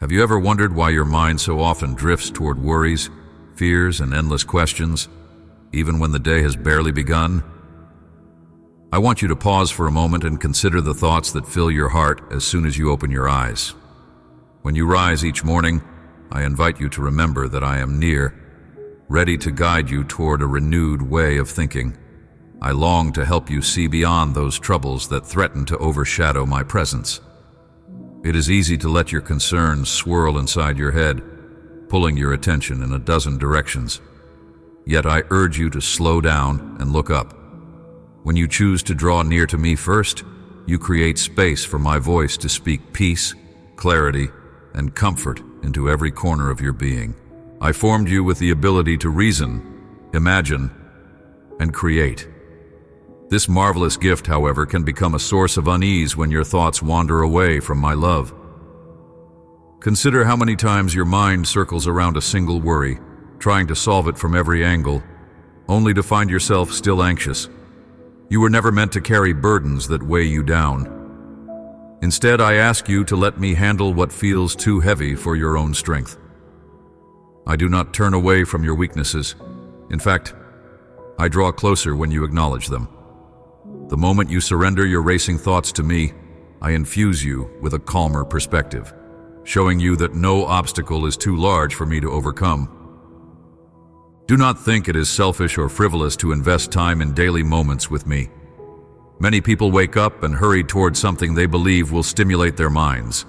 Have you ever wondered why your mind so often drifts toward worries, fears, and endless questions, even when the day has barely begun? I want you to pause for a moment and consider the thoughts that fill your heart as soon as you open your eyes. When you rise each morning, I invite you to remember that I am near, ready to guide you toward a renewed way of thinking. I long to help you see beyond those troubles that threaten to overshadow my presence. It is easy to let your concerns swirl inside your head, pulling your attention in a dozen directions. Yet I urge you to slow down and look up. When you choose to draw near to me first, you create space for my voice to speak peace, clarity, and comfort into every corner of your being. I formed you with the ability to reason, imagine, and create. This marvelous gift, however, can become a source of unease when your thoughts wander away from my love. Consider how many times your mind circles around a single worry, trying to solve it from every angle, only to find yourself still anxious. You were never meant to carry burdens that weigh you down. Instead, I ask you to let me handle what feels too heavy for your own strength. I do not turn away from your weaknesses. In fact, I draw closer when you acknowledge them. The moment you surrender your racing thoughts to me, I infuse you with a calmer perspective, showing you that no obstacle is too large for me to overcome. Do not think it is selfish or frivolous to invest time in daily moments with me. Many people wake up and hurry toward something they believe will stimulate their minds: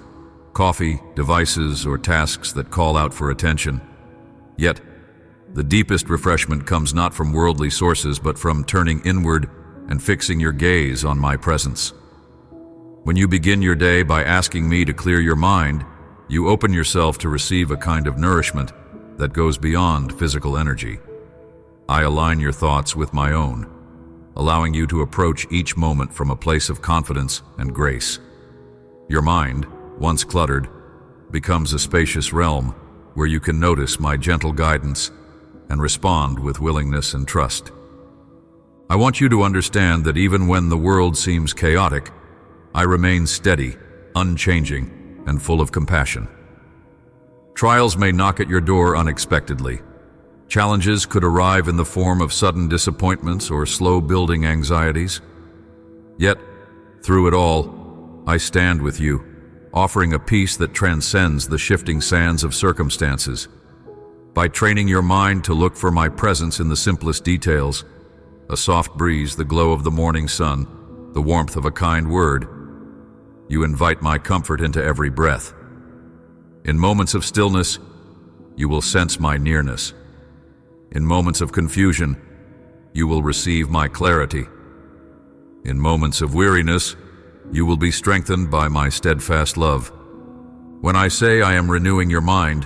coffee, devices, or tasks that call out for attention. Yet, the deepest refreshment comes not from worldly sources, but from turning inward and fixing your gaze on my presence. When you begin your day by asking me to clear your mind, you open yourself to receive a kind of nourishment that goes beyond physical energy. I align your thoughts with my own, allowing you to approach each moment from a place of confidence and grace. Your mind, once cluttered, becomes a spacious realm where you can notice my gentle guidance and respond with willingness and trust. I want you to understand that even when the world seems chaotic, I remain steady, unchanging, and full of compassion. Trials may knock at your door unexpectedly. Challenges could arrive in the form of sudden disappointments or slow-building anxieties. Yet, through it all, I stand with you, offering a peace that transcends the shifting sands of circumstances. By training your mind to look for my presence in the simplest details, a soft breeze, the glow of the morning sun, the warmth of a kind word, you invite my comfort into every breath. In moments of stillness, you will sense my nearness. In moments of confusion, you will receive my clarity. In moments of weariness, you will be strengthened by my steadfast love. When I say I am renewing your mind,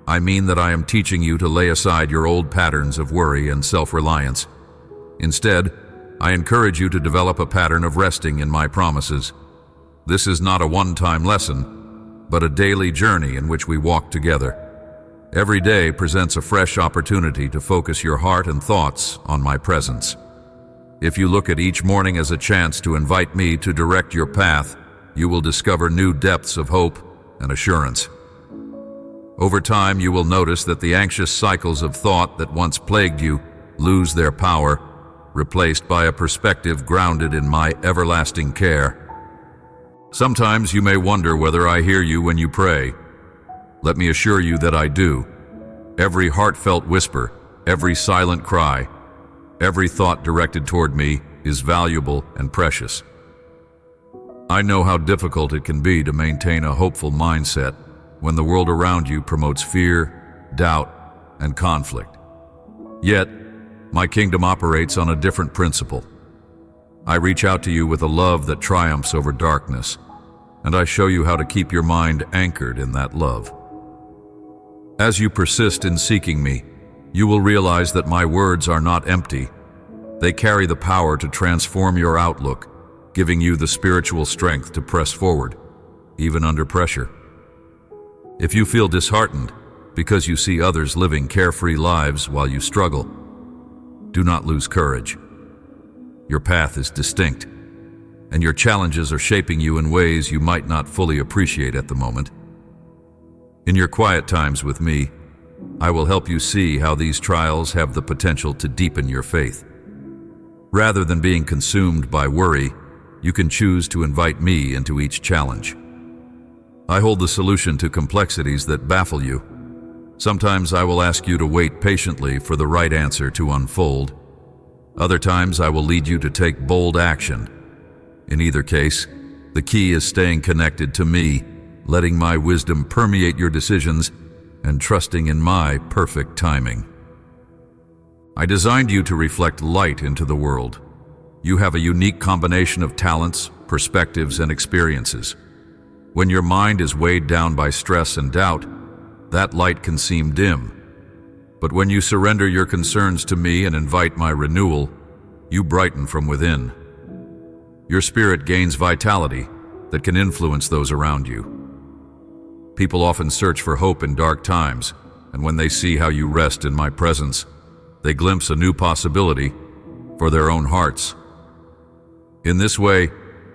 I mean that I am teaching you to lay aside your old patterns of worry and self-reliance. Instead, I encourage you to develop a pattern of resting in my promises. This is not a one-time lesson, but a daily journey in which we walk together. Every day presents a fresh opportunity to focus your heart and thoughts on my presence. If you look at each morning as a chance to invite me to direct your path, you will discover new depths of hope and assurance. Over time, you will notice that the anxious cycles of thought that once plagued you lose their power, replaced by a perspective grounded in my everlasting care. Sometimes you may wonder whether I hear you when you pray. Let me assure you that I do. Every heartfelt whisper, every silent cry, every thought directed toward me is valuable and precious. I know how difficult it can be to maintain a hopeful mindset when the world around you promotes fear, doubt, and conflict. Yet, my kingdom operates on a different principle. I reach out to you with a love that triumphs over darkness, and I show you how to keep your mind anchored in that love. As you persist in seeking me, you will realize that my words are not empty. They carry the power to transform your outlook, giving you the spiritual strength to press forward, even under pressure. If you feel disheartened because you see others living carefree lives while you struggle, do not lose courage. Your path is distinct, and your challenges are shaping you in ways you might not fully appreciate at the moment. In your quiet times with me, I will help you see how these trials have the potential to deepen your faith. Rather than being consumed by worry, you can choose to invite me into each challenge. I hold the solution to complexities that baffle you. Sometimes I will ask you to wait patiently for the right answer to unfold. Other times I will lead you to take bold action. In either case, the key is staying connected to me, letting my wisdom permeate your decisions, and trusting in my perfect timing. I designed you to reflect light into the world. You have a unique combination of talents, perspectives, and experiences. When your mind is weighed down by stress and doubt, that light can seem dim. But when you surrender your concerns to me and invite my renewal, you brighten from within. Your spirit gains vitality that can influence those around you. People often search for hope in dark times, and when they see how you rest in my presence, they glimpse a new possibility for their own hearts. In this way,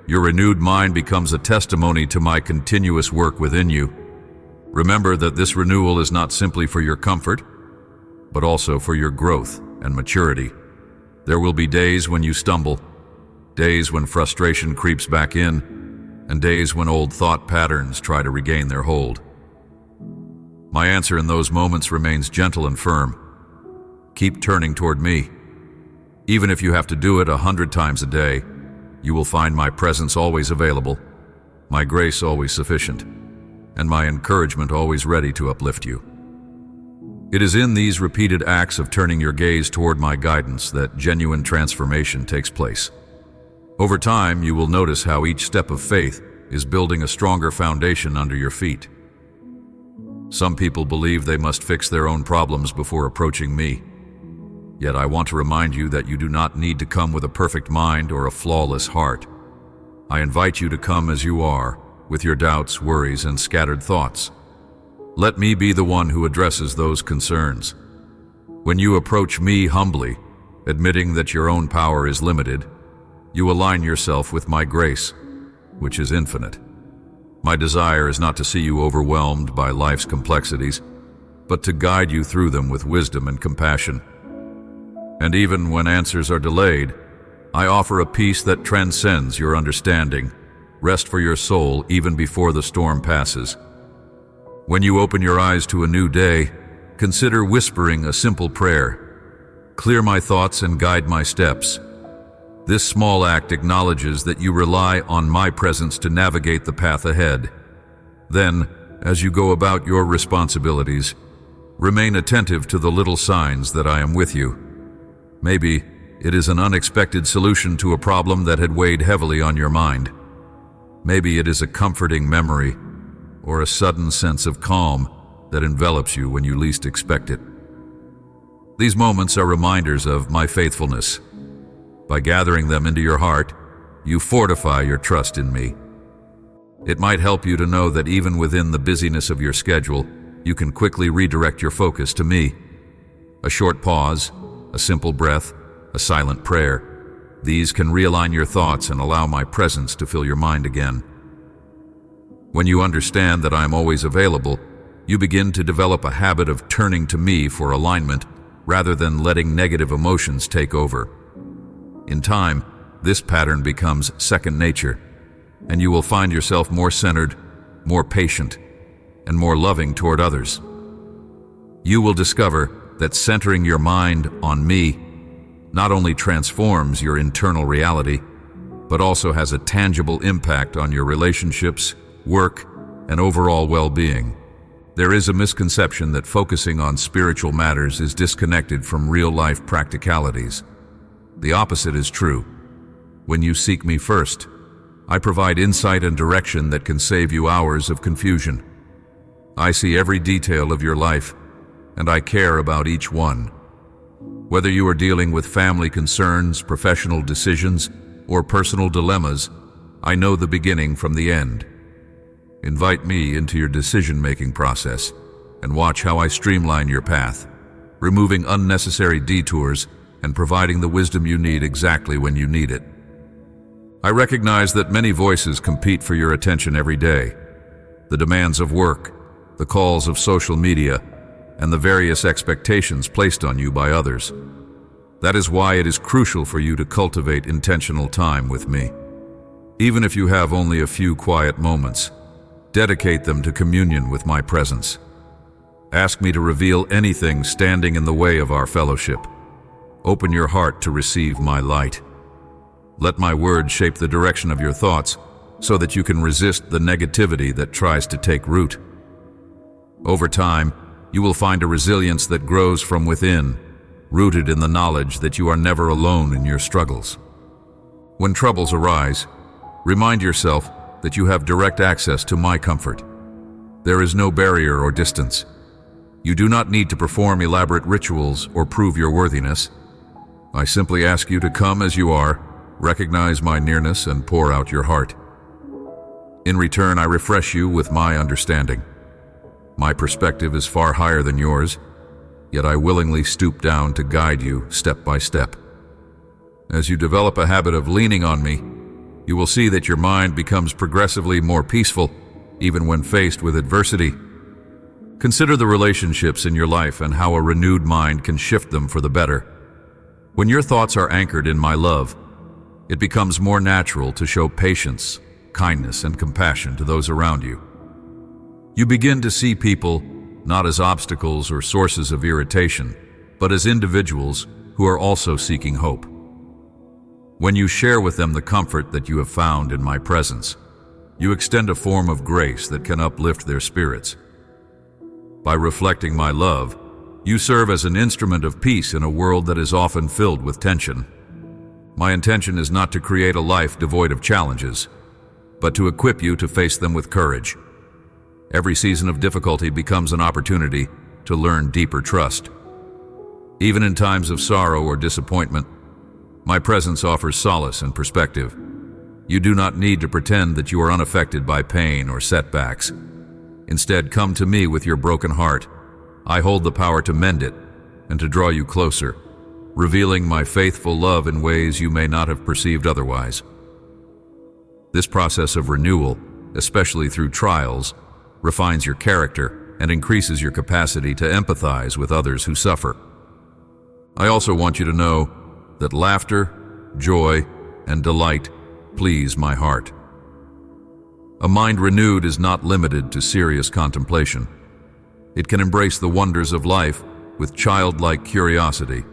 your renewed mind becomes a testimony to my continuous work within you. Remember that this renewal is not simply for your comfort, but also for your growth and maturity. There will be days when you stumble, days when frustration creeps back in, and days when old thought patterns try to regain their hold. My answer in those moments remains gentle and firm. Keep turning toward me. Even if you have to do it 100 times a day, you will find my presence always available, my grace always sufficient, and my encouragement always ready to uplift you. It is in these repeated acts of turning your gaze toward my guidance that genuine transformation takes place. Over time, you will notice how each step of faith is building a stronger foundation under your feet. Some people believe they must fix their own problems before approaching me. Yet I want to remind you that you do not need to come with a perfect mind or a flawless heart. I invite you to come as you are, with your doubts, worries, and scattered thoughts. Let me be the one who addresses those concerns. When you approach me humbly, admitting that your own power is limited, you align yourself with my grace, which is infinite. My desire is not to see you overwhelmed by life's complexities, but to guide you through them with wisdom and compassion. And even when answers are delayed, I offer a peace that transcends your understanding, rest for your soul even before the storm passes. When you open your eyes to a new day, consider whispering a simple prayer. Clear my thoughts and guide my steps. This small act acknowledges that you rely on my presence to navigate the path ahead. Then, as you go about your responsibilities, remain attentive to the little signs that I am with you. Maybe it is an unexpected solution to a problem that had weighed heavily on your mind. Maybe it is a comforting memory or a sudden sense of calm that envelops you when you least expect it. These moments are reminders of my faithfulness. By gathering them into your heart, you fortify your trust in me. It might help you to know that even within the busyness of your schedule, you can quickly redirect your focus to me. A short pause, a simple breath, a silent prayer. These can realign your thoughts and allow my presence to fill your mind again. When you understand that I am always available, you begin to develop a habit of turning to me for alignment rather than letting negative emotions take over. In time, this pattern becomes second nature, and you will find yourself more centered, more patient, and more loving toward others. You will discover that centering your mind on me not only transforms your internal reality, but also has a tangible impact on your relationships, work, and overall well-being. There is a misconception that focusing on spiritual matters is disconnected from real-life practicalities. The opposite is true. When you seek me first, I provide insight and direction that can save you hours of confusion. I see every detail of your life, and I care about each one. Whether you are dealing with family concerns, professional decisions, or personal dilemmas, I know the beginning from the end. Invite me into your decision-making process and watch how I streamline your path, removing unnecessary detours and providing the wisdom you need exactly when you need it. I recognize that many voices compete for your attention every day. The demands of work, the calls of social media, and the various expectations placed on you by others. That is why it is crucial for you to cultivate intentional time with me. Even if you have only a few quiet moments, dedicate them to communion with my presence. Ask me to reveal anything standing in the way of our fellowship. Open your heart to receive my light. Let my words shape the direction of your thoughts so that you can resist the negativity that tries to take root. Over time, you will find a resilience that grows from within, rooted in the knowledge that you are never alone in your struggles. When troubles arise, remind yourself that you have direct access to my comfort. There is no barrier or distance. You do not need to perform elaborate rituals or prove your worthiness. I simply ask you to come as you are, recognize my nearness, and pour out your heart. In return, I refresh you with my understanding. My perspective is far higher than yours, yet I willingly stoop down to guide you step by step. As you develop a habit of leaning on me, you will see that your mind becomes progressively more peaceful, even when faced with adversity. Consider the relationships in your life and how a renewed mind can shift them for the better. When your thoughts are anchored in my love, it becomes more natural to show patience, kindness, and compassion to those around you. You begin to see people not as obstacles or sources of irritation, but as individuals who are also seeking hope. When you share with them the comfort that you have found in my presence, you extend a form of grace that can uplift their spirits. By reflecting my love, you serve as an instrument of peace in a world that is often filled with tension. My intention is not to create a life devoid of challenges, but to equip you to face them with courage. Every season of difficulty becomes an opportunity to learn deeper trust. Even in times of sorrow or disappointment, my presence offers solace and perspective. You do not need to pretend that you are unaffected by pain or setbacks. Instead, come to me with your broken heart. I hold the power to mend it and to draw you closer, revealing my faithful love in ways you may not have perceived otherwise. This process of renewal, especially through trials, refines your character and increases your capacity to empathize with others who suffer. I also want you to know that laughter, joy, and delight please my heart. A mind renewed is not limited to serious contemplation. It can embrace the wonders of life with childlike curiosity.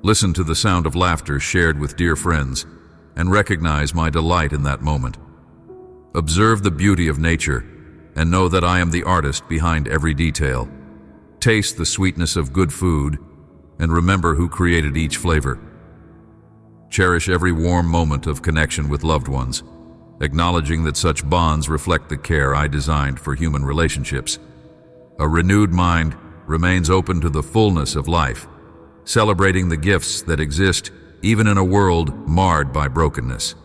Listen to the sound of laughter shared with dear friends and recognize my delight in that moment. Observe the beauty of nature and know that I am the artist behind every detail. Taste the sweetness of good food and remember who created each flavor. Cherish every warm moment of connection with loved ones, acknowledging that such bonds reflect the care I designed for human relationships. A renewed mind remains open to the fullness of life, celebrating the gifts that exist even in a world marred by brokenness.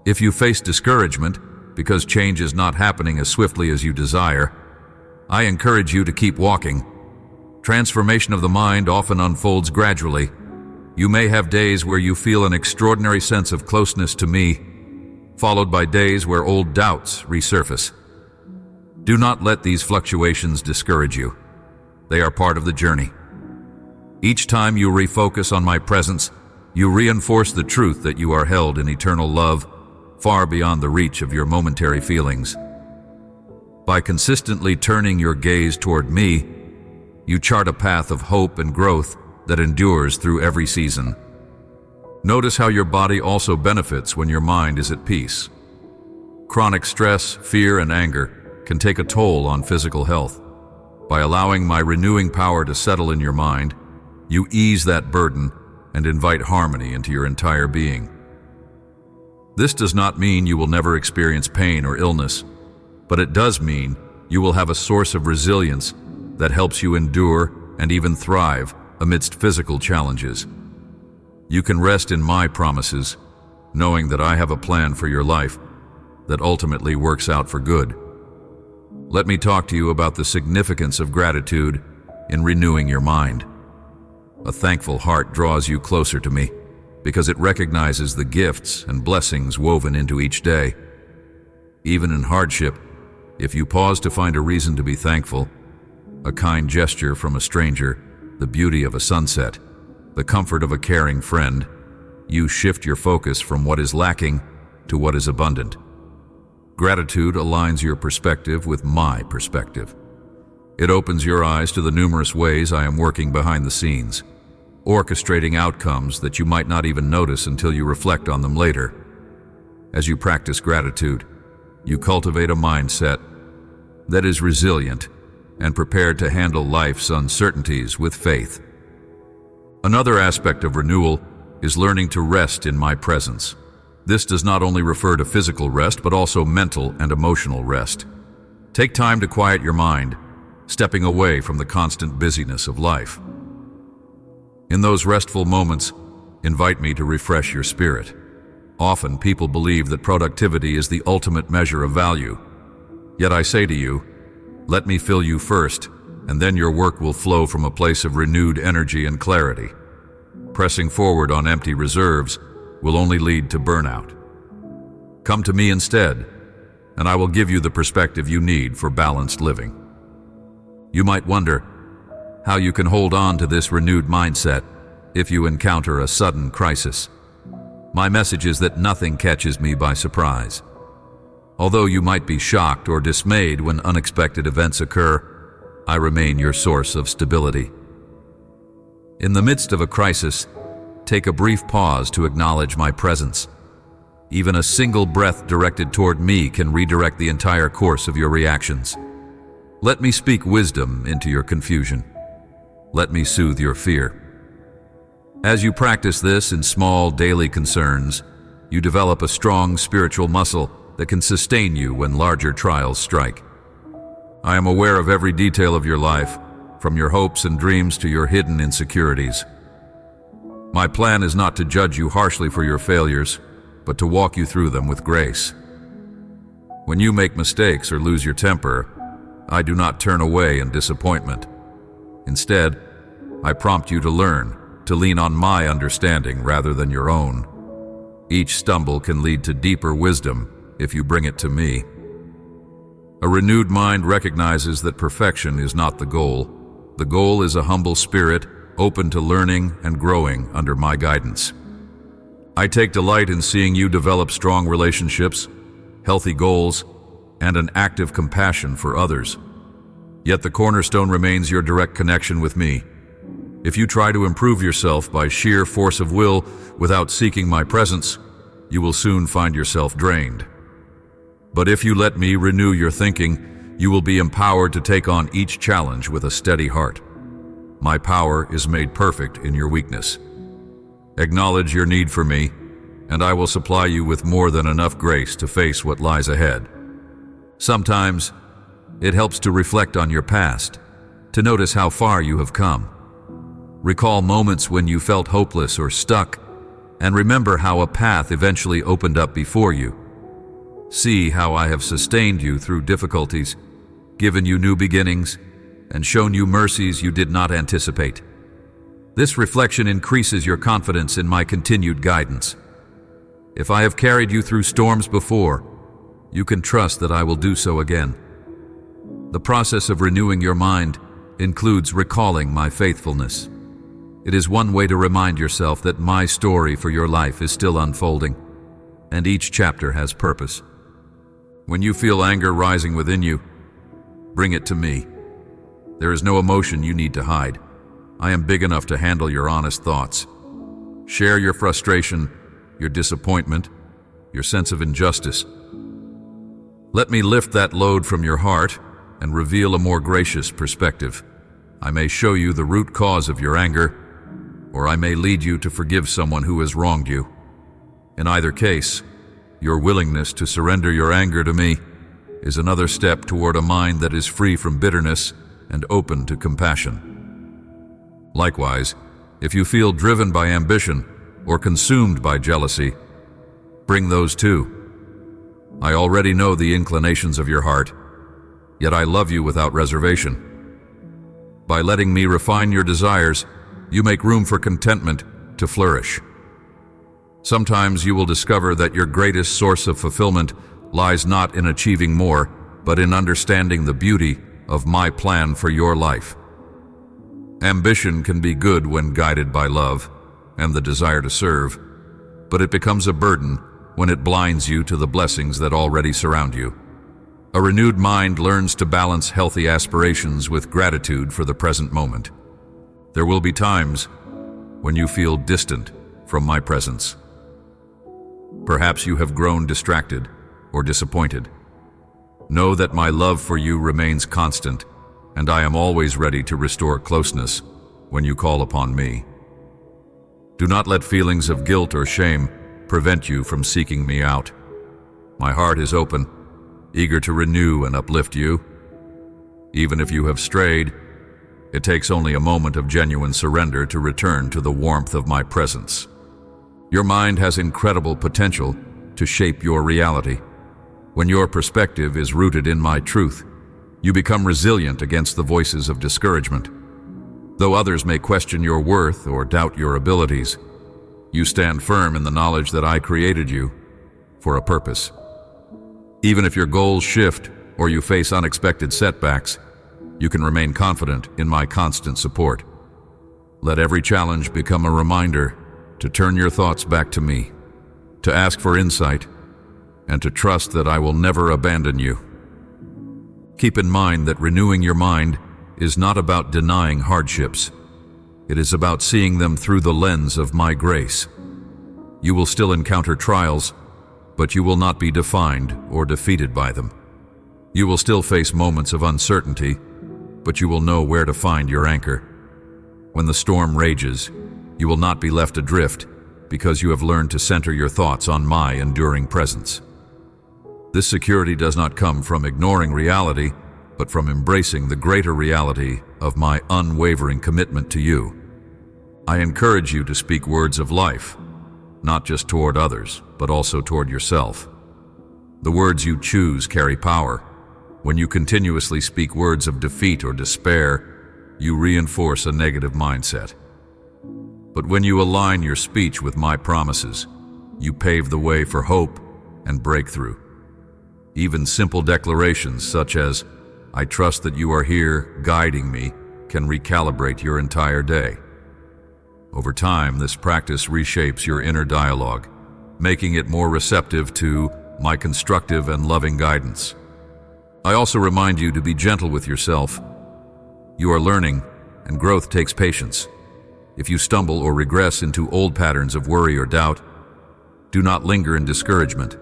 If you face discouragement because change is not happening as swiftly as you desire, I encourage you to keep walking. Transformation of the mind often unfolds gradually. You may have days where you feel an extraordinary sense of closeness to me, followed by days where old doubts resurface. Do not let these fluctuations discourage you. They are part of the journey. Each time you refocus on my presence, you reinforce the truth that you are held in eternal love, far beyond the reach of your momentary feelings. By consistently turning your gaze toward me, you chart a path of hope and growth that endures through every season. Notice how your body also benefits when your mind is at peace. Chronic stress, fear, and anger can take a toll on physical health. By allowing my renewing power to settle in your mind, you ease that burden and invite harmony into your entire being. This does not mean you will never experience pain or illness, but it does mean you will have a source of resilience that helps you endure and even thrive amidst physical challenges. You can rest in my promises, knowing that I have a plan for your life that ultimately works out for good. Let me talk to you about the significance of gratitude in renewing your mind. A thankful heart draws you closer to me because it recognizes the gifts and blessings woven into each day. Even in hardship, If you pause to find a reason to be thankful, a kind gesture from a stranger, the beauty of a sunset, the comfort of a caring friend, you shift your focus from what is lacking to what is abundant. Gratitude aligns your perspective with my perspective. It opens your eyes to the numerous ways I am working behind the scenes, orchestrating outcomes that you might not even notice until you reflect on them later. As you practice gratitude, you cultivate a mindset that is resilient and prepared to handle life's uncertainties with faith. Another aspect of renewal is learning to rest in my presence. This does not only refer to physical rest, but also mental and emotional rest. Take time to quiet your mind, stepping away from the constant busyness of life. In those restful moments, invite me to refresh your spirit. Often people believe that productivity is the ultimate measure of value. Yet I say to you, let me fill you first, and then your work will flow from a place of renewed energy and clarity. Pressing forward on empty reserves will only lead to burnout. Come to me instead, and I will give you the perspective you need for balanced living. You might wonder how you can hold on to this renewed mindset if you encounter a sudden crisis. My message is that nothing catches me by surprise. Although you might be shocked or dismayed when unexpected events occur, I remain your source of stability. In the midst of a crisis, take a brief pause to acknowledge my presence. Even a single breath directed toward me can redirect the entire course of your reactions. Let me speak wisdom into your confusion. Let me soothe your fear. As you practice this in small daily concerns, you develop a strong spiritual muscle that can sustain you when larger trials strike. I am aware of every detail of your life, from your hopes and dreams to your hidden insecurities. My plan is not to judge you harshly for your failures, but to walk you through them with grace. When you make mistakes or lose your temper, I do not turn away in disappointment. Instead, I prompt you to learn, to lean on my understanding rather than your own. Each stumble can lead to deeper wisdom if you bring it to me. A renewed mind recognizes that perfection is not the goal. The goal is a humble spirit, open to learning and growing under my guidance. I take delight in seeing you develop strong relationships, healthy goals, and an active compassion for others. Yet the cornerstone remains your direct connection with me. If you try to improve yourself by sheer force of will without seeking my presence, you will soon find yourself drained. But if you let me renew your thinking, you will be empowered to take on each challenge with a steady heart. My power is made perfect in your weakness. Acknowledge your need for me, and I will supply you with more than enough grace to face what lies ahead. Sometimes, it helps to reflect on your past, to notice how far you have come. Recall moments when you felt hopeless or stuck, and remember how a path eventually opened up before you. See how I have sustained you through difficulties, given you new beginnings, and shown you mercies you did not anticipate. This reflection increases your confidence in my continued guidance. If I have carried you through storms before, you can trust that I will do so again. The process of renewing your mind includes recalling my faithfulness. It is one way to remind yourself that my story for your life is still unfolding, and each chapter has purpose. When you feel anger rising within you, bring it to me. There is no emotion you need to hide. I am big enough to handle your honest thoughts. Share your frustration, your disappointment, your sense of injustice. Let me lift that load from your heart and reveal a more gracious perspective. I may show you the root cause of your anger, or I may lead you to forgive someone who has wronged you. In either case, your willingness to surrender your anger to me is another step toward a mind that is free from bitterness and open to compassion. Likewise, if you feel driven by ambition or consumed by jealousy, bring those too. I already know the inclinations of your heart, yet I love you without reservation. By letting me refine your desires, you make room for contentment to flourish. Sometimes you will discover that your greatest source of fulfillment lies not in achieving more, but in understanding the beauty of my plan for your life. Ambition can be good when guided by love and the desire to serve, but it becomes a burden when it blinds you to the blessings that already surround you. A renewed mind learns to balance healthy aspirations with gratitude for the present moment. There will be times when you feel distant from my presence. Perhaps you have grown distracted or disappointed. Know that my love for you remains constant, and I am always ready to restore closeness when you call upon me. Do not let feelings of guilt or shame prevent you from seeking me out. My heart is open, eager to renew and uplift you. Even if you have strayed, it takes only a moment of genuine surrender to return to the warmth of my presence. Your mind has incredible potential to shape your reality. When your perspective is rooted in my truth, you become resilient against the voices of discouragement. Though others may question your worth or doubt your abilities, you stand firm in the knowledge that I created you for a purpose. Even if your goals shift or you face unexpected setbacks, you can remain confident in my constant support. Let every challenge become a reminder to turn your thoughts back to me, to ask for insight, and to trust that I will never abandon you. Keep in mind that renewing your mind is not about denying hardships. It is about seeing them through the lens of my grace. You will still encounter trials, but you will not be defined or defeated by them. You will still face moments of uncertainty, but you will know where to find your anchor. When the storm rages, you will not be left adrift because you have learned to center your thoughts on my enduring presence. This security does not come from ignoring reality, but from embracing the greater reality of my unwavering commitment to you. I encourage you to speak words of life, not just toward others, but also toward yourself. The words you choose carry power. When you continuously speak words of defeat or despair, you reinforce a negative mindset. But when you align your speech with my promises, you pave the way for hope and breakthrough. Even simple declarations such as, "I trust that you are here guiding me," can recalibrate your entire day. Over time, this practice reshapes your inner dialogue, making it more receptive to my constructive and loving guidance. I also remind you to be gentle with yourself. You are learning, and growth takes patience. If you stumble or regress into old patterns of worry or doubt, do not linger in discouragement.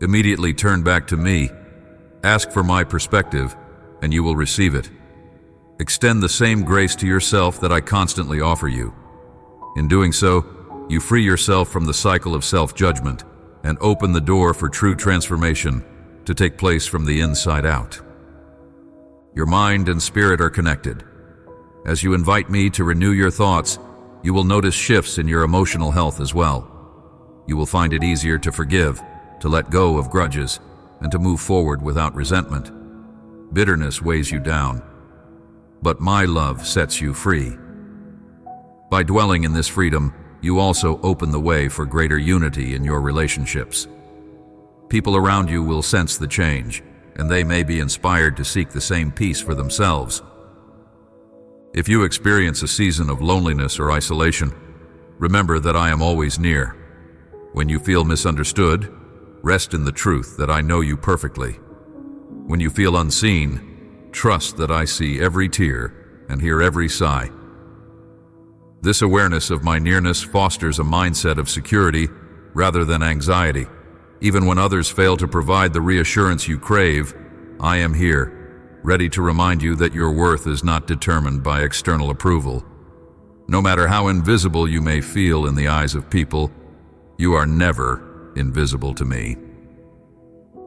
Immediately turn back to me, ask for my perspective, and you will receive it. Extend the same grace to yourself that I constantly offer you. In doing so, you free yourself from the cycle of self-judgment and open the door for true transformation to take place from the inside out. Your mind and spirit are connected. As you invite me to renew your thoughts, you will notice shifts in your emotional health as well. You will find it easier to forgive, to let go of grudges, and to move forward without resentment. Bitterness weighs you down, but my love sets you free. By dwelling in this freedom, you also open the way for greater unity in your relationships. People around you will sense the change, and they may be inspired to seek the same peace for themselves. If you experience a season of loneliness or isolation, remember that I am always near. When you feel misunderstood, rest in the truth that I know you perfectly. When you feel unseen, trust that I see every tear and hear every sigh. This awareness of my nearness fosters a mindset of security rather than anxiety. Even when others fail to provide the reassurance you crave, I am here, ready to remind you that your worth is not determined by external approval. No matter how invisible you may feel in the eyes of people, you are never invisible to me.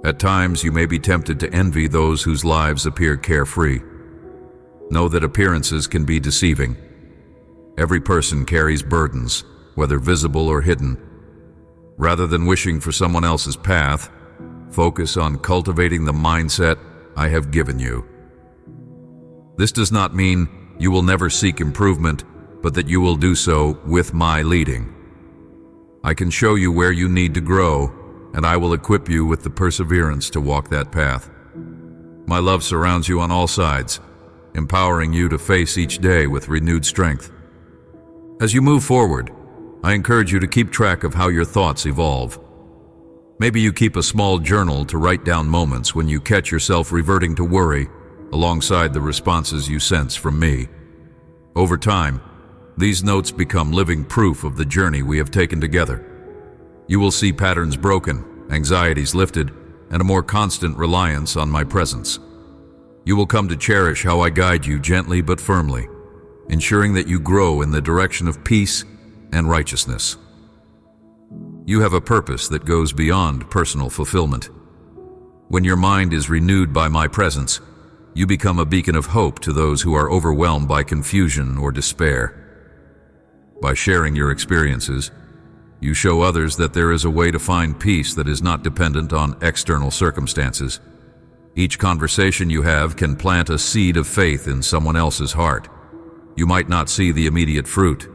At times, you may be tempted to envy those whose lives appear carefree. Know that appearances can be deceiving. Every person carries burdens, whether visible or hidden. Rather than wishing for someone else's path, focus on cultivating the mindset I have given you. This does not mean you will never seek improvement, but that you will do so with my leading. I can show you where you need to grow, and I will equip you with the perseverance to walk that path. My love surrounds you on all sides, empowering you to face each day with renewed strength. As you move forward, I encourage you to keep track of how your thoughts evolve. Maybe you keep a small journal to write down moments when you catch yourself reverting to worry alongside the responses you sense from me. Over time, these notes become living proof of the journey we have taken together. You will see patterns broken, anxieties lifted, and a more constant reliance on my presence. You will come to cherish how I guide you gently but firmly, ensuring that you grow in the direction of peace and righteousness. You have a purpose that goes beyond personal fulfillment. When your mind is renewed by my presence, you become a beacon of hope to those who are overwhelmed by confusion or despair. By sharing your experiences, you show others that there is a way to find peace that is not dependent on external circumstances. Each conversation you have can plant a seed of faith in someone else's heart. You might not see the immediate fruit,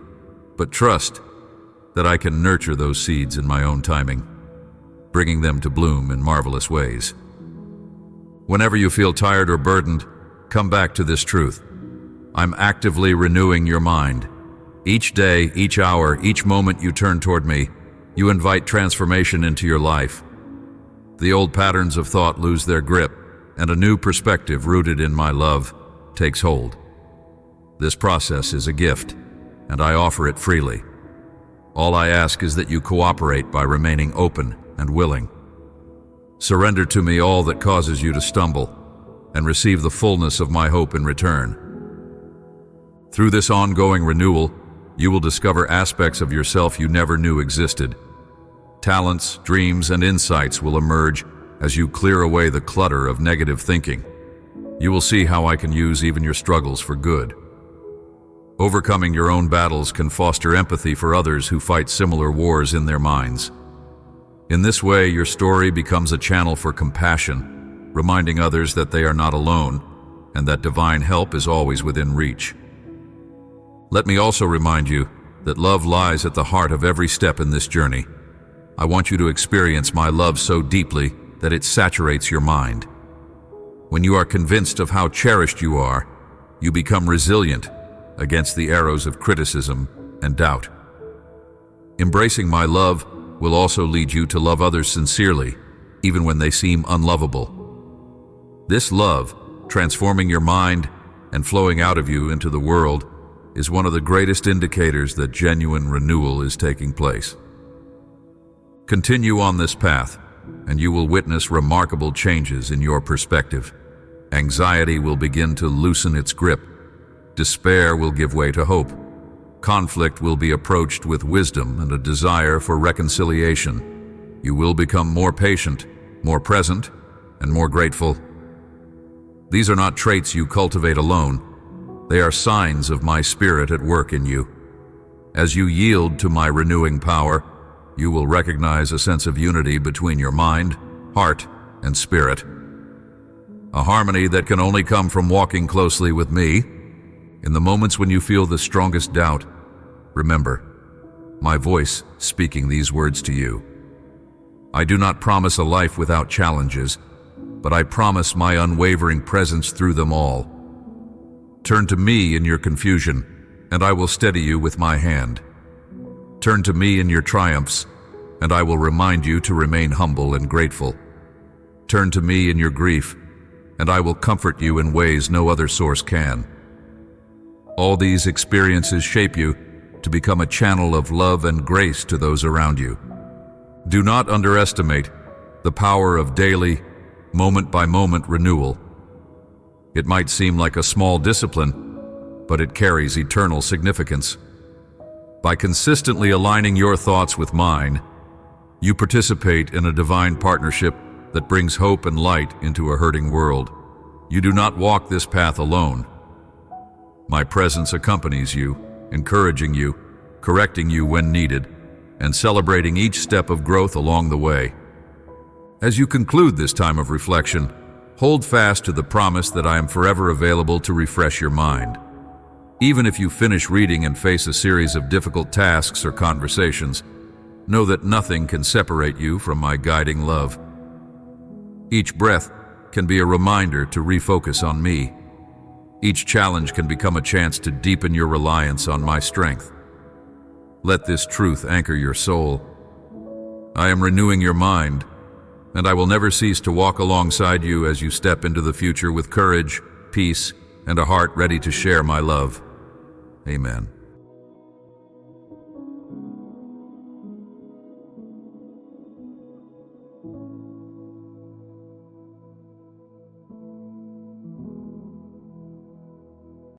but trust that I can nurture those seeds in my own timing, bringing them to bloom in marvelous ways. Whenever you feel tired or burdened, come back to this truth. I'm actively renewing your mind. Each day, each hour, each moment you turn toward me, you invite transformation into your life. The old patterns of thought lose their grip, and a new perspective rooted in my love takes hold. This process is a gift, and I offer it freely. All I ask is that you cooperate by remaining open and willing. Surrender to me all that causes you to stumble, and receive the fullness of my hope in return. Through this ongoing renewal, you will discover aspects of yourself you never knew existed. Talents, dreams, and insights will emerge as you clear away the clutter of negative thinking. You will see how I can use even your struggles for good. Overcoming your own battles can foster empathy for others who fight similar wars in their minds. In this way, your story becomes a channel for compassion, reminding others that they are not alone and that divine help is always within reach. Let me also remind you that love lies at the heart of every step in this journey. I want you to experience my love so deeply that it saturates your mind. When you are convinced of how cherished you are, you become resilient against the arrows of criticism and doubt. Embracing my love will also lead you to love others sincerely, even when they seem unlovable. This love, transforming your mind and flowing out of you into the world, is one of the greatest indicators that genuine renewal is taking place. Continue on this path, and you will witness remarkable changes in your perspective. Anxiety will begin to loosen its grip. Despair will give way to hope. Conflict will be approached with wisdom and a desire for reconciliation. You will become more patient, more present, and more grateful. These are not traits you cultivate alone. They are signs of my spirit at work in you. As you yield to my renewing power, you will recognize a sense of unity between your mind, heart, and spirit. A harmony that can only come from walking closely with me. In the moments when you feel the strongest doubt, remember my voice speaking these words to you. I do not promise a life without challenges, but I promise my unwavering presence through them all. Turn to me in your confusion, and I will steady you with my hand. Turn to me in your triumphs, and I will remind you to remain humble and grateful. Turn to me in your grief, and I will comfort you in ways no other source can. All these experiences shape you to become a channel of love and grace to those around you. Do not underestimate the power of daily, moment-by-moment renewal. It might seem like a small discipline, but it carries eternal significance. By consistently aligning your thoughts with mine, you participate in a divine partnership that brings hope and light into a hurting world. You do not walk this path alone. My presence accompanies you, encouraging you, correcting you when needed, and celebrating each step of growth along the way. As you conclude this time of reflection, hold fast to the promise that I am forever available to refresh your mind. Even if you finish reading and face a series of difficult tasks or conversations, know that nothing can separate you from my guiding love. Each breath can be a reminder to refocus on me. Each challenge can become a chance to deepen your reliance on my strength. Let this truth anchor your soul. I am renewing your mind, and I will never cease to walk alongside you as you step into the future with courage, peace, and a heart ready to share my love. Amen.